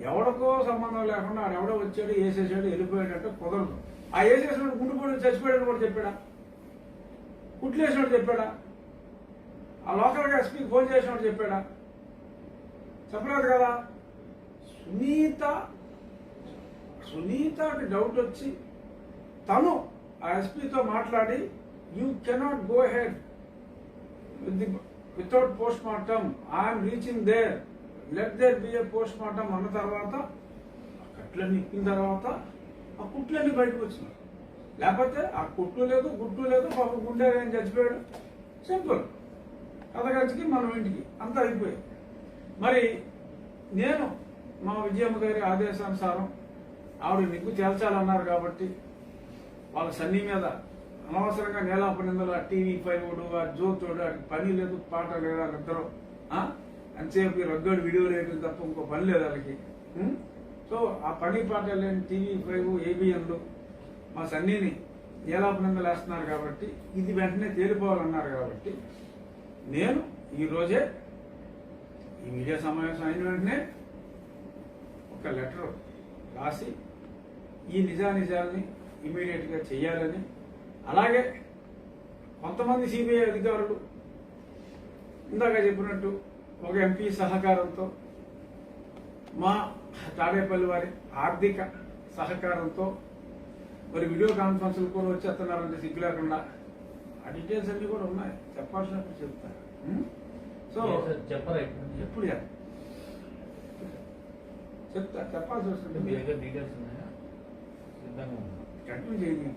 ఎవడికో సంబంధం లేకుండా ఆడెవడో వచ్చాడు వేసేసాడు వెళ్ళిపోయాడంటే కుదరదు. ఆ వేసేసినాడు గుండెపోయి చచ్చిపోయాడని కూడా చెప్పాడా? కుట్లేసినాడు చెప్పాడా? ఆ లోకల్గా ఎస్పీకి ఫోన్ చేసినాడు చెప్పాడా? చెప్పలేదు కదా. సునీతకి డౌట్ వచ్చి తను ఆ ఎస్పీతో మాట్లాడి you cannot go head without post mortem, I'm reaching there, let there be a post mortem అన్న తర్వాత ఆ కట్లన్నీ ఇప్పిన తర్వాత ఆ కుట్లన్నీ బయటకు వచ్చినాయి. లేకపోతే ఆ కుట్లు లేదు గుట్టు లేదు, పాపం గుండె ఏం చచ్చిపోయాడు, సింపుల్ కథగచ్చికి మనం ఇంటికి అంతా అయిపోయాయి. మరి నేను మా విజయమ్మ గారి ఆదేశానుసారం ఆవిడ నిగ్గు తేల్చాలన్నారు కాబట్టి వాళ్ళ సన్నీ మీద అనవసరంగా నేలాపనిందులు ఆ TV5 ఆ జోతోడు అటు పని లేదు పాట లేదు వాళ్ళిద్దరూ అంతసేపు రగ్గడు వీడియో రేట్లు తప్ప ఇంకో పని లేదు వాళ్ళకి. సో ఆ పని పాట లేని TV5 ABNలు మా సన్నీని నేలాపనిందులు వేస్తున్నారు కాబట్టి ఇది వెంటనే తేలిపోవాలన్నారు. కాబట్టి నేను ఈరోజే ఈ మీడియా సమావేశం అయిన వెంటనే ఒక లెటర్ రాసి ఈ నిజానిజాలని ఇమీడియట్ గా చెయ్యాలని, అలాగే కొంతమంది సిబిఐ అధికారులు ఇందాక చెప్పినట్టు ఒక ఎంపీ సహకారంతో మా తాడేపల్లి వారి ఆర్థిక సహకారంతో మరి వీడియో కాన్ఫరెన్స్లు కూడా వచ్చేస్తున్నారంటే సిగ్గు లేకుండా ఆ డీటెయిల్స్ అన్ని కూడా ఉన్నాయి, చెప్పాల్సినప్పుడు చెప్తారు. సో చెప్పరా ఎప్పుడు చెప్తా చెప్పాల్సి వస్తుంది. మీ దగ్గర డీటెయిల్స్ ఉన్నాయా? సిద్ధంగా ఉందా? కంటిన్యూ చేయండి.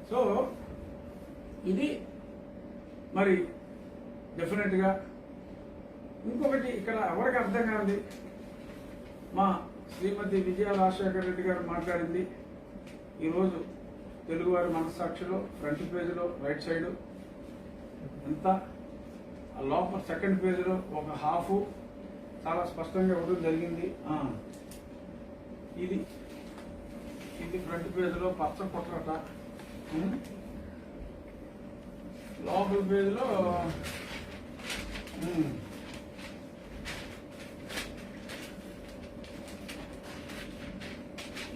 సో ఇది మరి డెఫినెట్ గా ఇంకొకటి ఇక్కడ ఎవరికి అర్థం కాదు, మా శ్రీమతి విజయ రాజశేఖర రెడ్డి గారు మాట్లాడింది ఈరోజు తెలుగువారి మనస్సాక్షిలో ఫ్రంట్ పేజీలో రైట్ సైడ్ ఎంత, ఆ లోపల సెకండ్ పేజీలో ఒక హాఫ్ చాలా స్పష్టంగా ఇవ్వడం జరిగింది. ఇది ఇది ఫ్రంట్ పేజీలో పచ్చ కుట్రట, లోపల పేజీలో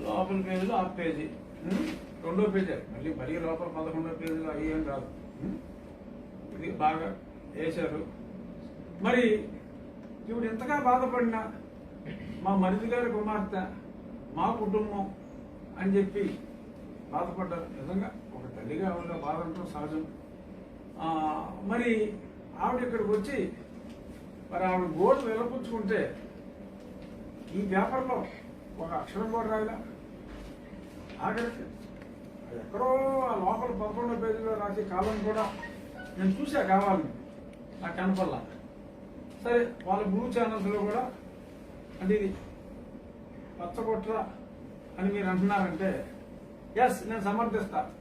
లోపల పేజీలో హాఫ్ పేజీ, రెండో పేజీ మళ్ళీ మరీ లోపల 11వ పేజీలో అవి ఏం కాదు. ఇది బాగా వేశారు. మరి ఇప్పుడు ఎంతగా బాధపడినా మా మరిది గారి కుమార్తె మా కుటుంబం అని చెప్పి బాధపడ్డారు. నిజంగా ఒక తల్లిగా ఆవిడ బాధ అంటాం సహజం. మరి ఆవిడ ఇక్కడికి వచ్చి మరి ఆవిడ గోడు వెలపుచ్చుకుంటే ఈ పేపర్లో ఒక అక్షరం కూడా రాయలా. ఆఖరికి ఎక్కడో ఆ లోపల 11వ పేజీలో రాసే కాలం కూడా నేను చూసా, కావాలని నాకు కనపల్లా. సరే వాళ్ళ బ్లూ ఛానల్స్లో కూడా అంటే ఇది పచ్చగొట్ర అని మీరు అంటున్నారంటే ఎస్ నేను సమర్థిస్తాను.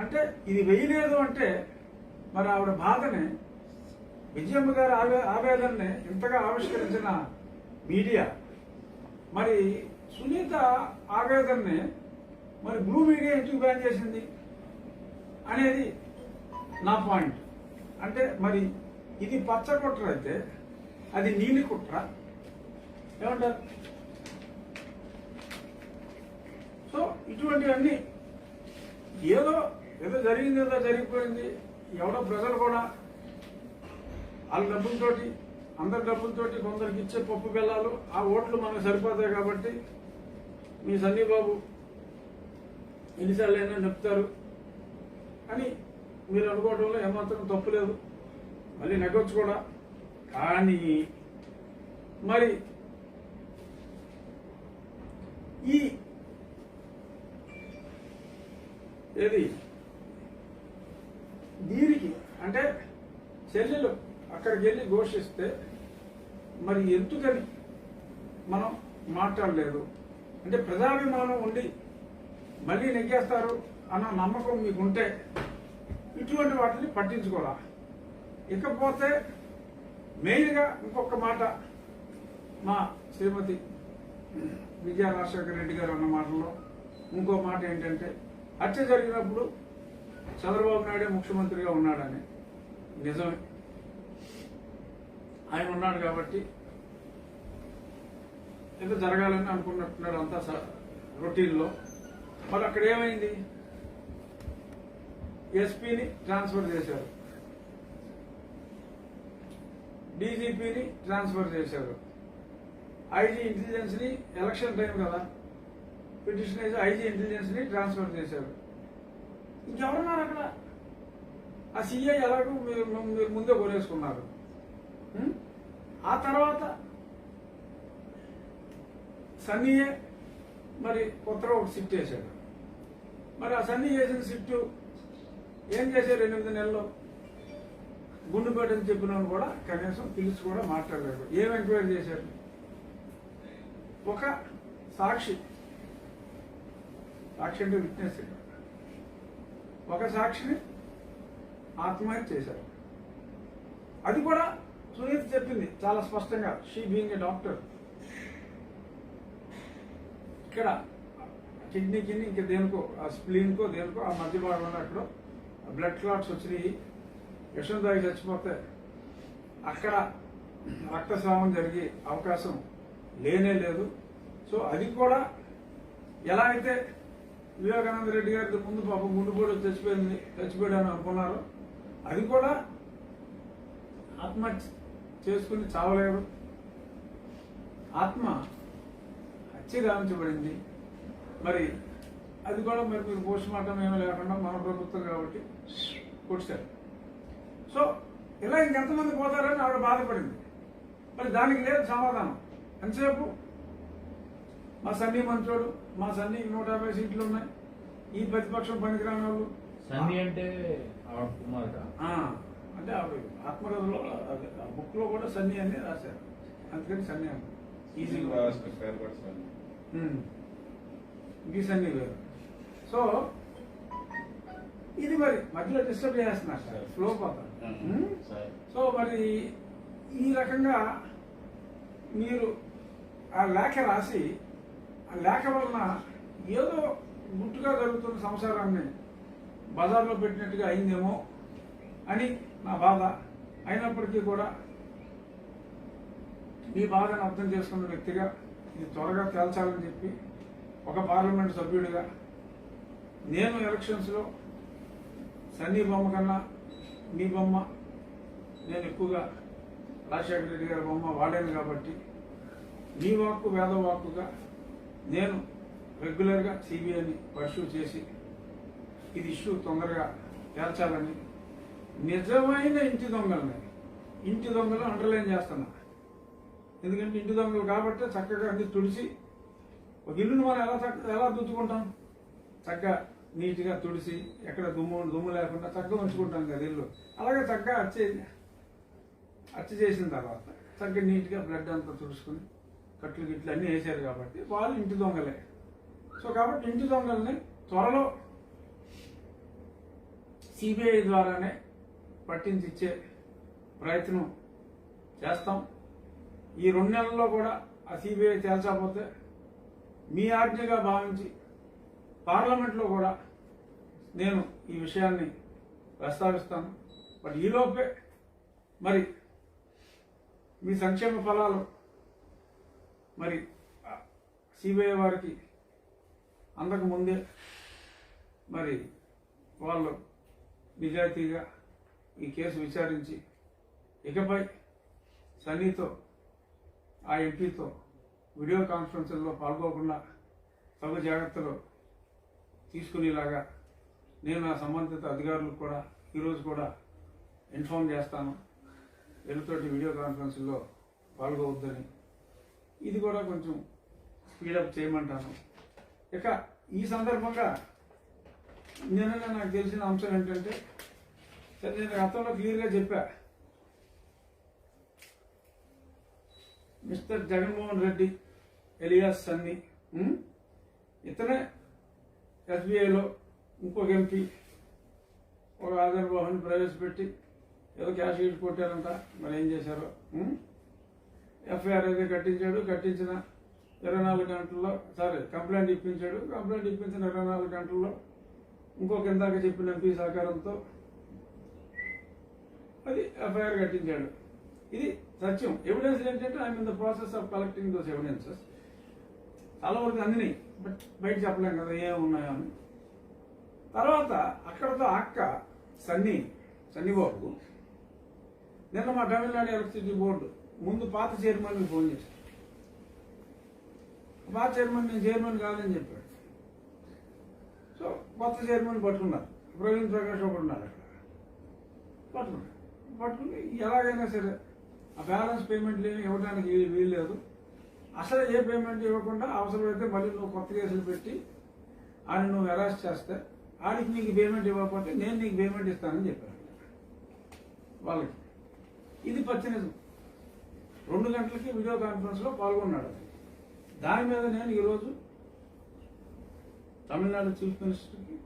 అంటే ఇది వేయలేదు అంటే మరి ఆవిడ బాధని విజయమ్మ గారి ఆవేదనని ఇంతగా ఆవిష్కరించిన మీడియా మరి సునీత ఆవేదనని మరి బ్లూ మీడియా ఎందుకు బ్యాన్ చేసింది అనేది నా పాయింట్. అంటే మరి ఇది పచ్చ కుట్ర అయితే అది నీలి కుట్ర ఏమంటారు? సో ఇటువంటివన్నీ ఏదో జరిగింది, ఏదో జరిగిపోయింది. ఎవడో ప్రజలు కూడా వాళ్ళ డబ్బులతోటి, అందరి డబ్బులతోటి కొందరికి ఇచ్చే పప్పు బెల్లాలు, ఆ ఓట్లు మనకు సరిపోతాయి కాబట్టి మీ సన్నీ బాబు ఎన్నిసార్లు అయినా చెప్తారు అని మీరు అనుకోవడంలో ఏమాత్రం తప్పు లేదు. మళ్ళీ నెగ్గొచ్చు కూడా. కానీ మరి దీనికి అంటే చెల్లెలు అక్కడికి వెళ్ళి ఘోషిస్తే మరి ఎందుకని మనం మాట్లాడలేదు? అంటే ప్రజాభిమానం ఉండి మళ్ళీ నెగ్గేస్తారు అన్న నమ్మకం మీకుంటే ఇటువంటి వాటిని పట్టించుకోరా. ఇకపోతే మెయిన్గా ఇంకొక మాట మా శ్రీమతి విజయ రాజశేఖర రెడ్డి గారు అన్న మాటల్లో ఇంకో మాట ఏంటంటే, హత్య జరిగినప్పుడు చంద్రబాబు నాయుడే ముఖ్యమంత్రిగా ఉన్నాడని. నిజమే, ఆయన ఉన్నాడు కాబట్టి ఏదో జరగాలని అనుకున్నట్టున్నాడు అంతా రొటీన్లో. మరి అక్కడ ఏమైంది? ఎస్పీని ట్రాన్స్ఫర్ చేశారు, డీజీపీని ట్రాన్స్ఫర్ చేశారు, ఐజీ ఇంటెలిజెన్స్ని ఎలక్షన్ టైం కదా పిటిషన్ వేసి ఐజీ ఇంటెలిజెన్స్ని ట్రాన్స్ఫర్ చేశారు. ఇంకెవరున్నారు అక్కడ? ఆ సీఐ ఎలాగో మీరు ముందే కొనేసుకున్నారు. ఆ తర్వాత సన్నీయే మరి కొత్తగా ఒక సిట్ వేశాడు. మరి ఆ సన్నీ చేసిన సిట్టు ఏం చేశారు? 8 నెలల్లో గుండుపేటని చెప్పిన కూడా కనీసం పిలిచి కూడా మాట్లాడలేదు. ఏం ఎంక్వైరీ చేశారు? ఒక సాక్షి అంటే విట్నెస్, ఒక సాక్షిని ఆత్మహత్య చేశారు. అది కూడా సునీత చెప్పింది చాలా స్పష్టంగా, షీ బీయింగ్ ఏ డాక్టర్. ఇక్కడ కిడ్నీకి ఇంకా దేనికో, ఆ స్ప్లీన్కో దేనికో ఆ మధ్య భాగంలో అక్కడ బ్లడ్ క్లాట్స్ వచ్చినాయి, విషం తాగి చచ్చిపోతే అక్కడ రక్తస్రావం జరిగే అవకాశం లేనే లేదు. సో అది కూడా ఎలా అయితే వివేకానంద రెడ్డి గారి ముందు పాపం గుండెపోటు చచ్చిపోయాడని అనుకున్నారు, అది కూడా ఆత్మహత్య చేసుకుని చావలేడు. ఆత్మ హత్య గావించబడింది. మరి అది కూడా మరి మీరు పోస్ట్ మార్టం ఏమీ లేకుండా మన ప్రభుత్వం కాబట్టి కొట్టారు. సో ఇలా ఇంకెంతమంది పోతారని ఆవిడ బాధపడింది. మరి దానికి లేదు సమాధానం. ఎంతసేపు మా సన్నీ మంచోడు, మా సన్నీకి 150 సీట్లు ఉన్నాయి, ఈ ప్రతిపక్షం పనికిరాని వాళ్ళు. సన్నీ అంటే కుమార్ అంటే ఆవిడ ఆత్మకథలో బుక్ లో కూడా సన్నీ అని రాశారు, అందుకని సన్నీ అని ఈజీగా ఈ సన్నీ వేరు. సో ఇది మరి మధ్యలో డిస్టర్బ్ చేస్తున్నారు సార్, ఫ్లో పోతారు. సో మరి ఈ రకంగా మీరు ఆ లేఖ రాసి, ఆ లేఖ వలన ఏదో గుట్టుగా జరుగుతున్న సంసారాన్ని బజార్లో పెట్టినట్టుగా అయిందేమో అని నా బాధ. అయినప్పటికీ కూడా మీ బాధను అర్థం చేసుకున్న వ్యక్తిగా ఇది త్వరగా తేల్చాలని చెప్పి ఒక పార్లమెంట్ సభ్యుడిగా నేను ఎలక్షన్స్లో సన్నీ బొమ్మ కన్నా మీ బొమ్మ నేను ఎక్కువగా రాజశేఖర రెడ్డి గారి బొమ్మ వాడాను కాబట్టి మీ వాక్కు వేద వాక్కుగా నేను రెగ్యులర్గా సిబిఐని పర్సూ చేసి ఇది ఇష్యూ తొందరగా తేల్చాలని, నిజమైన ఇంటి దొంగలు అండర్లైన్ చేస్తున్నా. ఎందుకంటే ఇంటి దొంగలు కాబట్టి చక్కగా అన్ని తుడిచి, ఒక ఇల్లును మనం ఎలా దుద్దుకుంటాం, చక్కగా నీట్గా తుడిసి ఎక్కడ దుమ్ము లేకుండా చక్కగా ఉంచుకుంటాం కదా ఇల్లు. అలాగే చక్కగా అచ్చి చేసిన తర్వాత చక్కగా నీట్గా బ్లడ్ అంతా తుడుచుకుని కట్లు గిట్లు అన్నీ వేసారు కాబట్టి వాళ్ళు ఇంటి దొంగలే. సో కాబట్టి ఇంటి దొంగల్ని త్వరలో సిబిఐ ద్వారానే పట్టించిచ్చే ప్రయత్నం చేస్తాం. ఈ 2 నెలల్లో కూడా ఆ సిబిఐ తేల్చకపోతే మీ ఆజ్ఞగా భావించి పార్లమెంట్లో కూడా నేను ఈ విషయాన్ని ప్రస్తావిస్తాను. బట్ ఈలోపే మరి మీ సంక్షేమ ఫలాలు మరి సిబిఐ వారికి అందక ముందే మరి వాళ్ళు నిజాయితీగా ఈ కేసు విచారించి ఇకపై సన్నీతో ఆ ఎంపీతో వీడియో కాన్ఫరెన్స్లో పాల్గొకుండా తగు జాగ్రత్తలు తీసుకునేలాగా నేను ఆ సంబంధిత అధికారులకు కూడా ఈరోజు కూడా ఇన్ఫార్మ్ చేస్తాను. వీళ్ళతోటి వీడియో కాన్ఫరెన్స్లో పాల్గొవద్దని, ఇది కూడా కొంచెం స్పీడప్ చేయమంటాను. ఇక ఈ సందర్భంగా నిన్న నాకు తెలిసిన అంశం ఏంటంటే, సరే నేను గతంలో క్లియర్గా చెప్పా, మిస్టర్ జగన్మోహన్ రెడ్డి ఎలియాస్ సన్నీ ఇతనే ఎస్బీఐలో ఇంకొక ఎంపీ ఒక ఆదర్భావాన్ని ప్రవేశపెట్టి ఏదో క్యాష్ ఇచ్చి కొట్టారంట. మరి ఏం చేశారో ఎఫ్ఐఆర్ అయితే కట్టించిన 24 గంటల్లో కంప్లైంట్ ఇప్పించాడు. కంప్లైంట్ ఇప్పించిన 24 గంటల్లో ఇంకొక ఇందాక చెప్పిన ఎంపీ సహకారంతో అది ఎఫ్ఐఆర్ కట్టించాడు. ఇది సత్యం. ఎవిడెన్స్ ఏంటంటే I'm in the process of collecting those evidences. చాలా వరకు అందినాయి, బట్ బయట చెప్పలేం కదా ఏమున్నాయో అని. తర్వాత అక్కడతో అక్క సన్నీబాబు నిన్న మా తమిళనాడు ఎలక్ట్రిసిటీ బోర్డు ముందు పాత చైర్మన్కి ఫోన్ చేశాను. పాత చైర్మన్ నేను చైర్మన్ కాదని చెప్పాడు. సో కొత్త చైర్మన్ పట్టుకున్నారు. ప్రవీణ్ ప్రకాష్ ఒకటి ఉన్నారు అక్కడ. పట్టుకుని ఎలాగైనా సరే ఆ బ్యాలెన్స్ పేమెంట్లు ఏమి ఇవ్వడానికి వీల్లేదు. అసలు ఏ పేమెంట్ ఇవ్వకుండా అవసరమైతే మళ్ళీ నువ్వు కొత్త కేసులు పెట్టి ఆయన నువ్వు అరెస్ట్ చేస్తే ఆడికి నీకు పేమెంట్ ఇవ్వకపోతే నేను నీకు పేమెంట్ ఇస్తానని చెప్పాను వాళ్ళకి. ఇది పచ్చినిజం. 2 గంటలకి వీడియో కాన్ఫరెన్స్లో పాల్గొన్నాడు. దాని మీద నేను ఈరోజు తమిళనాడు చీఫ్ మినిస్టర్కి,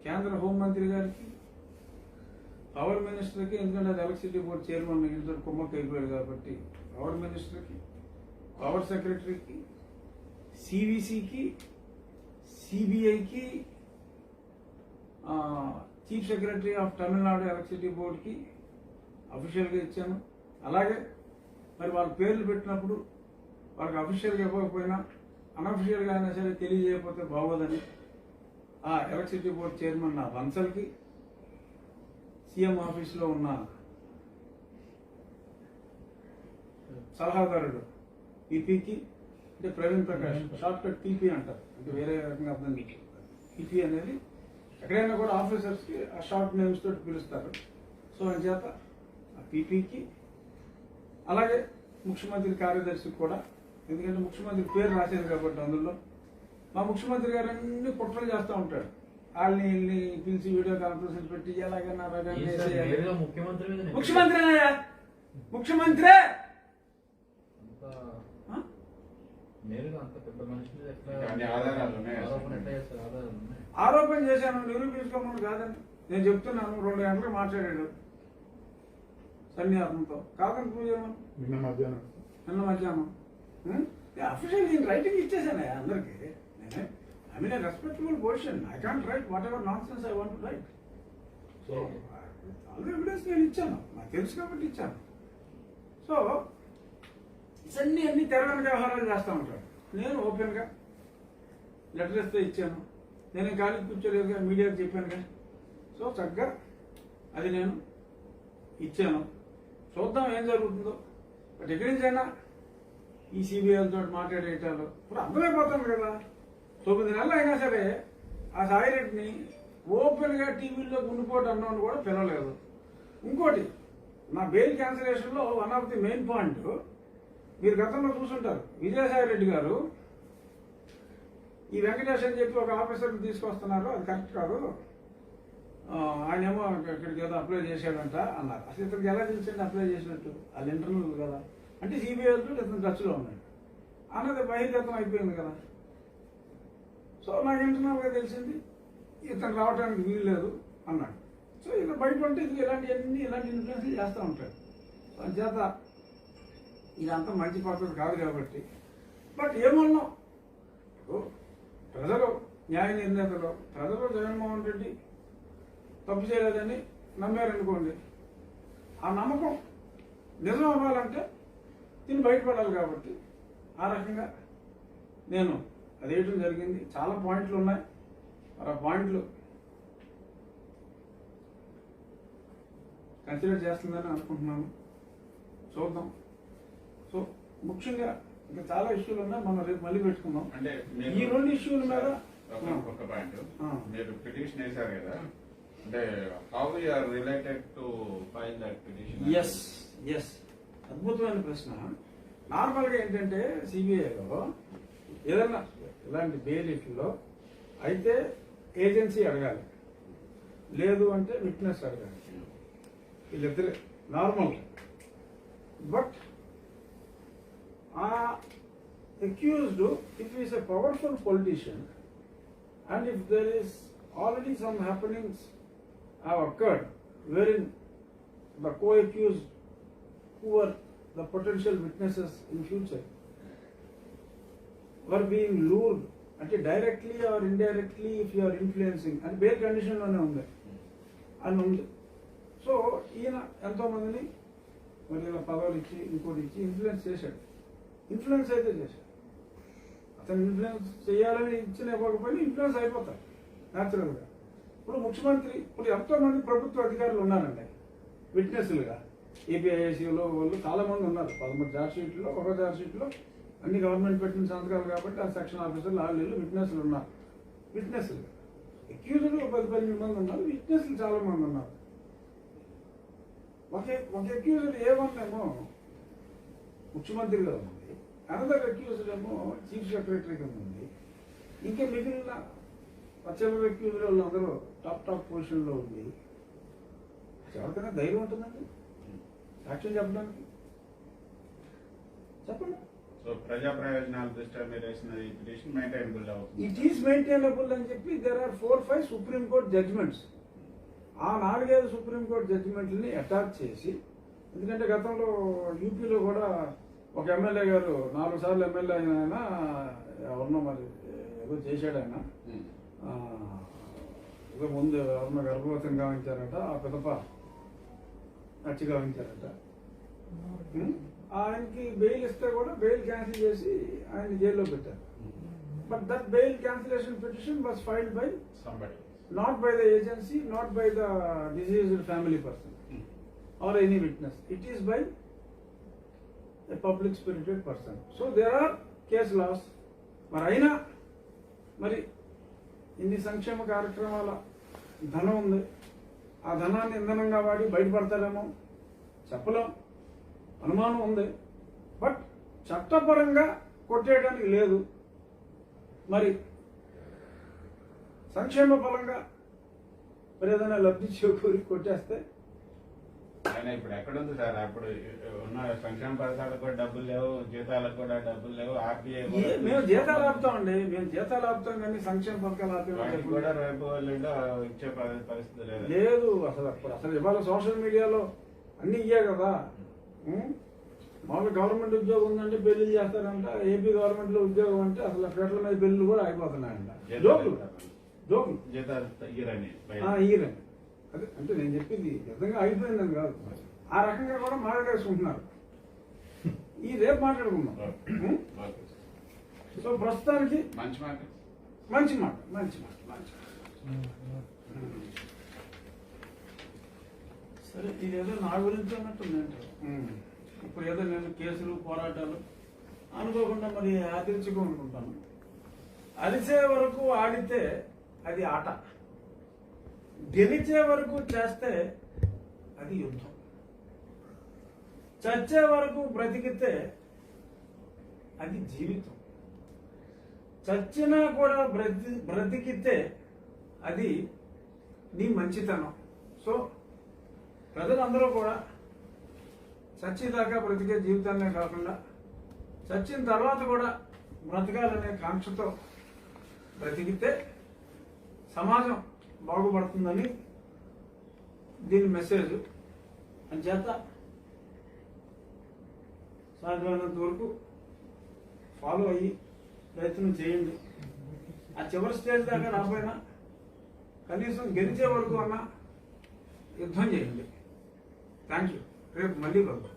కేంద్ర హోంమంత్రి గారికి, పవర్ మినిస్టర్కి, ఎందుకంటే అది ఎలక్ట్రిసిటీ బోర్డు చైర్మన్ ఇంట్లో కుమ్మక్క అయిపోయాడు కాబట్టి పవర్ మినిస్టర్కి, పవర్ సెక్రటరీకి, సివిసికి, సిబిఐకి, chief secretary of Tamil Nadu electricity బోర్డుకి అఫీషియల్గా ఇచ్చాను. అలాగే మరి వాళ్ళ పేర్లు పెట్టినప్పుడు వాళ్ళకి అఫీషియల్గా ఇవ్వకపోయినా అన్అఫీషియల్గా అయినా సరే తెలియజేయకపోతే బాగోదని ఆ ఎలక్ట్రిసిటీ బోర్డు చైర్మన్ నా బన్సల్కి, సీఎం ఆఫీస్లో ఉన్న సలహాదారుడు పీపీకి, అంటే Praveen Prakash, short cut PP అంటారు, అంటే వేరే రకంగా అర్థం చేసుకుంటారు. పీపీ అనేది ఎక్కడైనా కూడా ఆఫీసర్స్కి ఆ షార్ట్ నేమ్స్ తోటి పిలుస్తారు. సో అని చేత ఆ పీపీకి, అలాగే ముఖ్యమంత్రి కార్యదర్శికి కూడా, ఎందుకంటే ముఖ్యమంత్రి పేరు రాసేది కాబట్టి అందులో మా ముఖ్యమంత్రి గారు అన్ని కుట్రలు చేస్తూ ఉంటాడు. వాళ్ళని వీళ్ళని పిలిచి వీడియో కాన్ఫరెన్స్ పెట్టి ఎలాగైనా ముఖ్యమంత్రే ఆరోపణ చేశాను, నిరూపించుకోమని కాదని నేను చెప్తున్నాను. 2 గంటలకు మాట్లాడాడు సన్నీ అతనితో. కాదని పూజ నిన్న మధ్యాహ్నం అఫీషియల్ నేను రైటింగ్ ఇచ్చేసాను అందరికి. I mean respectable position. I can't right what ever non sense I want to right. So all evidence నేను ఇచ్చాను, నాకు తెలుసు కాబట్టి ఇచ్చాను. సో అన్ని తెర వెనక వ్యవహారాలు చేస్తూ ఉంటాడు. నేను ఓపెన్గా లెటర్ ఇస్తే ఇచ్చాను. నేను ఖాళీ కూర్చోలేదుగా, మీడియాకి చెప్పానుగా. సో చక్కగా అది నేను ఇచ్చాను. చూద్దాం ఏం జరుగుతుందో. బట్ ఎక్కడి నుంచైనా ఈ సిబిఐలతో మాట్లాడేటాలు ఇప్పుడు అర్థమైపోతాను కదా. 9 నెలలు అయినా సరే ఆ సాయిరెడ్డిని ఓపెన్గా టీవీలో గుండిపోటు అన్నవాడు కూడా పిలవలేదు. ఇంకోటి, నా బెయిల్ క్యాన్సిలేషన్లో one of the main point మీరు గతంలో చూసుంటారు. విజయసాయిరెడ్డి గారు ఈ వెంకటేష్ అని చెప్పి ఒక ఆఫీసర్ని తీసుకొస్తున్నారు, అది కరెక్ట్ కాదు, ఆయన ఏమో ఇక్కడికి ఏదో అప్లై చేశాడంట అన్నారు. అసలు ఇతనికి ఎలా తెలిసింది అప్లై చేసినట్టు? అది ఇంటర్నల్ కదా. అంటే సిబిఐతో ఇతను టచ్లో ఉన్నాడు అన్నది బహిర్గతం అయిపోయింది కదా. సో నాకు ఇంటర్నల్గా తెలిసింది ఇతను రావడానికి వీలు లేదు అన్నాడు. సో ఇతను బయట ఉంటే ఇలాంటి ఇన్ఫ్లుయెన్స్ చేస్తూ ఉంటాడు. సో చేత ఇదంతా మంచి పద్ధతి కాదు కాబట్టి. బట్ ఏమన్నాం, ప్రజలు న్యాయ నిర్ణేతలు, ప్రజలు జగన్మోహన్ రెడ్డి తప్పు చేయలేదని నమ్మారనుకోండి, ఆ నమ్మకం నిజం అవ్వాలంటే దీన్ని బయటపడాలి కాబట్టి ఆ రకంగా నేను అదేయటం జరిగింది. చాలా పాయింట్లు ఉన్నాయి, మరి ఆ పాయింట్లు కన్సిడర్ చేస్తుందని అనుకుంటున్నాను. చూద్దాం. సో ముఖ్యంగా ఇంకా చాలా ఇష్యూలు ఉన్నాయి, మనం రేపు మళ్ళీ పెట్టుకుందాం. అంటే ఈ రెండు ఇష్యూల మీద ఒక పాయింట్, మీరు పిటిషన్ వేశారు కదా, అంటే how you are related to file that petition? Yes yes అద్భుతమైన ప్రశ్న. నార్మల్గా ఏంటంటే సిబిఐలో ఏదన్నా ఇలాంటి బెయిలిట్లో అయితే ఏజెన్సీ అడగాలి, లేదు అంటే విట్నెస్ అడగాలి, వీళ్ళిద్దరే నార్మల్. బట్ ఆ accused if is a powerful politician and if there is already some happenings have occurred wherein the co-accused who were the potential witnesses in future were being lured, అంటే directly or indirectly if you are influencing అంటే bail కండిషన్లోనే ఉంది అని ఉంది. So ఈయన ఎంతో మందిని మరి ఇలా పదవులు ఇచ్చి ఇంకోటి ఇచ్చి ఇన్ఫ్లుయెన్స్ చేశాడు. ఇన్ఫ్లుయెన్స్ అయితే చేశాడు. అతను ఇన్ఫ్లుయెన్స్ చేయాలని ఇచ్చిన ఇవ్వకపోయినా ఇన్ఫ్లుయెన్స్ అయిపోతారు న్యాచురల్గా. ఇప్పుడు ముఖ్యమంత్రి, ఇప్పుడు ఎంతో మంది ప్రభుత్వ అధికారులు ఉన్నారండి విట్నెస్లుగా. ఏపీఐఐసీలో వాళ్ళు చాలా మంది ఉన్నారు. 13 ఛార్జ్ షీట్లో, ఒక ఛార్జ్ షీట్లో అన్ని గవర్నమెంట్ పెట్టిన సంతకాలు కాబట్టి ఆ సెక్షన్ ఆఫీసర్లు వాళ్ళు విట్నెస్లు ఉన్నారు. విట్నెస్లు అక్యూజ్డ్ 10-12 మంది ఉన్నారు, విట్నెస్లు చాలా మంది ఉన్నారు. ఒక అక్యూజ్డ్ ఏమో ముఖ్యమంత్రిగా ఉంది, అనదర్ అక్యూజ్డ్ ఏమో చీఫ్ సెక్రటరీగా ఉంది. ఇంకా మిగిలిన పచ్చల అక్యూజ్డ్ వాళ్ళు అందరూ టాప్ పొజిషన్లో ఉంది. ఎవరికైనా ధైర్యం ఉంటుందండి సాక్ష్యం చెప్పడానికి? చెప్పండి. సో ప్రజా ప్రయోజనాల దృష్ట్యా మీరు వేసిన ఈ పిటిషన్ మెయింటైనబుల్ అవుతుంది. ఇట్ ఈస్ మెయింటైనబుల్ అని చెప్పి దేర్ ఆర్ 4-5 సుప్రీంకోర్టు జడ్జిమెంట్స్. ఆ 4-5 సుప్రీంకోర్టు జడ్జిమెంట్లని అటాచ్ చేసి, ఎందుకంటే గతంలో యూపీలో కూడా ఒక ఎమ్మెల్యే గారు 4 సార్లు ఎమ్మెల్యే అయిన ఆయన ఎవరినో మరి ఏదో చేశాడు. ఆయన ఏదో ముందు ఎవరినో గర్భవతిని గావించారట, ఆ పిదప నచ్చి గావించారట. ఆయనకి బెయిల్ ఇస్తే కూడా బెయిల్ క్యాన్సిల్ చేసి ఆయన జైల్లో పెట్టారు. But that bail cancellation petition was filed by not by the agency, not by the deceased family person or any witness. It is by a public spirited person. So there are case laws. మరి అయినా మరి ఇన్ని సంక్షేమ కార్యక్రమాల ధనం ఉంది, ఆ ధనాన్ని ఇంధనంగా వాడి బయటపడతారేమో చెప్పలేం, అనుమానం ఉంది. బట్ చట్టపరంగా కొట్టేయడానికి లేదు. మరి సంక్షేమ ఫలంగా మరి ఏదైనా లబ్ధి చేకూరి కొట్టేస్తే ఆయన ఇప్పుడు ఎక్కడుంది సార్? అప్పుడు ఉన్న సంక్షేమ పథకాలకు కూడా డబ్బులు లేవు, జీతాలకు కూడా డబ్బులు లేవు. ఆర్బీఐ మేము జీతాలు ఆపుతామండి, మేము జీతాలు ఆపుతాం కానీ సంక్షేమ పథకాలు ఆపేవాళ్ళు కూడా రేపు వాళ్ళు ఇచ్చే పరిస్థితి లేదు. లేదు అసలు ఇవాళ సోషల్ మీడియాలో అన్ని ఇయ్యే కదా. మామూలు గవర్నమెంట్ ఉద్యోగం ఉందంటే పెళ్లి చేస్తారంట, ఏపీ గవర్నమెంట్ లో ఉద్యోగం అంటే అసలు ఫెడరల్ మీద పెళ్లి కూడా అయిపోతున్నాయంట. జోకులు జీతాలు ఇయ్యరని. అదే అంటే నేను చెప్పింది నిజంగా అయిపోయిందని కాదు, ఆ రకంగా కూడా మాట్లాడేసుకుంటున్నారు. ఈ రేపు మాట్లాడుకుందాం. సో ప్రస్తుతానికి మంచి మాట. సరే, ఇదేదో నా గురించి అన్నట్టుందంట. ఇప్పుడు ఏదో నేను కేసులు పోరాటాలు అనుకోకుండా మరి ఆదరించుకోనుకుంటాను. అలిసే వరకు ఆడితే అది ఆట, గెలిచే వరకు చేస్తే అది యుద్ధం, చచ్చే వరకు బ్రతికితే అది జీవితం, చచ్చినా కూడా బ్రతికితే అది నీ మంచితనం. సో ప్రజలందరూ కూడా చచ్చేదాకా బ్రతికే జీవితాన్నే కాకుండా చచ్చిన తర్వాత కూడా బ్రతకాలనే కాంక్షతో బ్రతికితే సమాజం బాగుపడుతుందని దీని మెసేజ్. అంచేత సాధ్యమైనంత వరకు ఫాలో అయ్యి ప్రయత్నం చేయండి. ఆ చివరి స్టేజ్ దాకా రాబోయినా కనీసం గెలిచే వరకు అన్నా యుద్ధం చేయండి. Thank you. రేపు మళ్ళీ కలుద్దాం.